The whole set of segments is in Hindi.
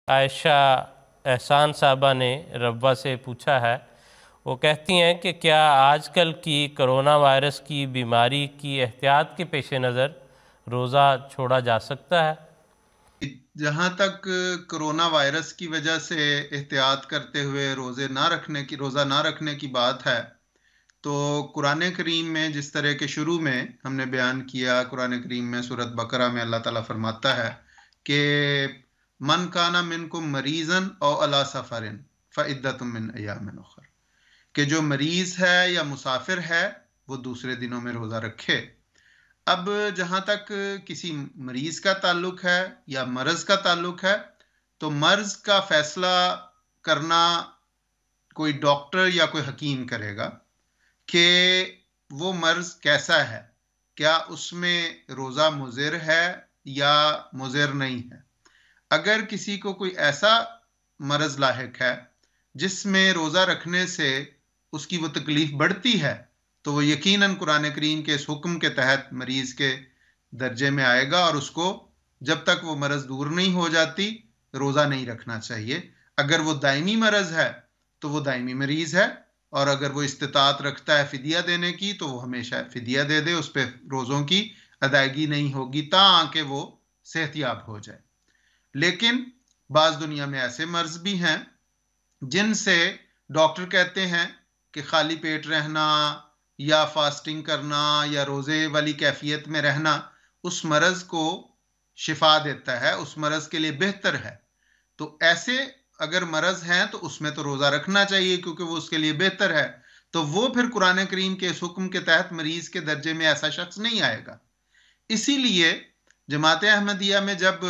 आयशा एहसान साहबा ने रब्बा से पूछा है। वो कहती हैं कि क्या आजकल की कोरोना वायरस की बीमारी की एहतियात के पेश नज़र रोज़ा छोड़ा जा सकता है? जहाँ तक कोरोना वायरस की वजह से एहतियात करते हुए रोज़ा ना रखने की बात है, तो कुरान करीम में जिस तरह के शुरू में हमने बयान किया, कुरान करीम में सूरत बकरा में अल्लाह ताला फरमाता है कि मन काना मिनकुम मरीजन औ अला सफरिन फ़इद्दतुम मिन अय्यामिन उखर, कि जो मरीज है या मुसाफिर है वो दूसरे दिनों में रोज़ा रखे। अब जहाँ तक किसी मरीज का ताल्लुक है या मर्ज का ताल्लुक है, तो मर्ज का फैसला करना कोई डॉक्टर या कोई हकीम करेगा कि वो मर्ज कैसा है, क्या उसमें रोज़ा मुज़िर है या मुज़िर नहीं है। अगर किसी को कोई ऐसा मर्ज लाहिक है जिसमें रोज़ा रखने से उसकी वो तकलीफ बढ़ती है, तो वो यकीनन कुरान करीम के इस हुक्म के तहत मरीज के दर्जे में आएगा और उसको जब तक वो मर्ज दूर नहीं हो जाती रोज़ा नहीं रखना चाहिए। अगर वो दायमी मर्ज है तो वो दायमी मरीज है, और अगर वो इस्तिताअत रखता है फिदिया देने की तो वो हमेशा फिदिया दे दे, उस पर रोज़ों की अदायगी नहीं होगी ताकि वो सेहतियाब हो जाए। लेकिन बाज़ दुनिया में ऐसे मर्ज भी हैं जिनसे डॉक्टर कहते हैं कि खाली पेट रहना या फास्टिंग करना या रोज़े वाली कैफियत में रहना उस मर्ज को शिफा देता है, उस मर्ज के लिए बेहतर है। तो ऐसे अगर मर्ज हैं तो उसमें तो रोज़ा रखना चाहिए क्योंकि वो उसके लिए बेहतर है। तो वो फिर कुरान करीम के इस हुक्म के तहत मरीज के दर्जे में ऐसा शख्स नहीं आएगा। इसीलिए जमात अहमदिया में जब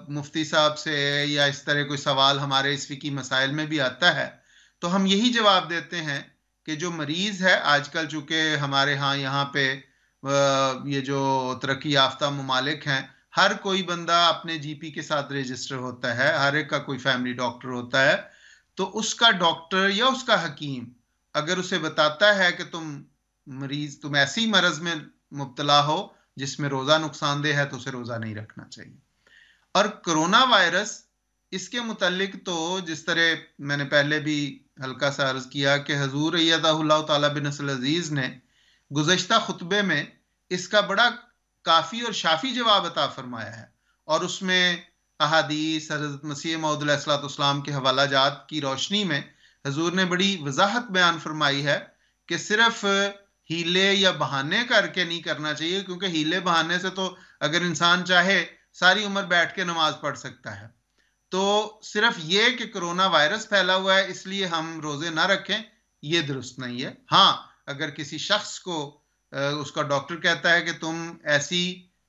मुफ्ती साहब से या इस तरह कोई सवाल हमारे इस फिकी मसाइल में भी आता है, तो हम यही जवाब देते हैं कि जो मरीज़ है, आजकल चूँकि हमारे यहाँ पे ये जो तरक्की याफ्ता ममालिक हैं, हर कोई बंदा अपने जीपी के साथ रजिस्टर होता है, हर एक का कोई फैमिली डॉक्टर होता है। तो उसका डॉक्टर या उसका हकीम अगर उसे बताता है कि तुम ऐसी मरज में मुब्तला हो जिसमें रोज़ा नुकसानदेह है, तो उसे रोज़ा नहीं रखना चाहिए। और कोरोना वायरस, इसके मुतल्लिक तो जिस तरह मैंने पहले भी हल्का सा अर्ज किया कि हजूर अय्यदहुल्लाह ताला बिन नस्ल अजीज ने गुज़श्ता खुतबे में इसका बड़ा काफ़ी और शाफी जवाब अता फरमाया है, और उसमें अहादीस हज़रत मसीह मौऊद अलैहिस्सलाम के हवाला जात की रोशनी में हजूर ने बड़ी वजाहत बयान फरमाई है कि सिर्फ हीले या बहाने करके नहीं करना चाहिए, क्योंकि हीले बहाने से तो अगर इंसान चाहे सारी उम्र बैठ के नमाज पढ़ सकता है। तो सिर्फ ये कि कोरोना वायरस फैला हुआ है इसलिए हम रोजे ना रखें, ये दुरुस्त नहीं है। हाँ, अगर किसी शख्स को उसका डॉक्टर कहता है कि तुम ऐसी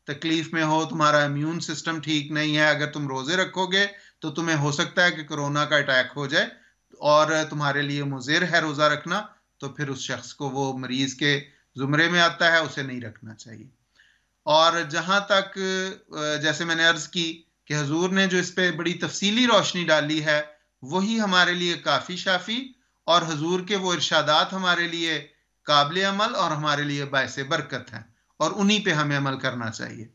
तकलीफ में हो, तुम्हारा इम्यून सिस्टम ठीक नहीं है, अगर तुम रोजे रखोगे तो तुम्हें हो सकता है कि कोरोना का अटैक हो जाए और तुम्हारे लिए मुज़िर है रोजा रखना, तो फिर उस शख्स को, वो मरीज के जुमरे में आता है, उसे नहीं रखना चाहिए। और जहाँ तक जैसे मैंने अर्ज की कि हजूर ने जो इस पे बड़ी तफसीली रोशनी डाली है वही हमारे लिए काफ़ी शाफी, और हजूर के वो इरशादात हमारे लिए काबिल अमल और हमारे लिए बायसे बरकत हैं, और उन्हीं पे हमें अमल करना चाहिए।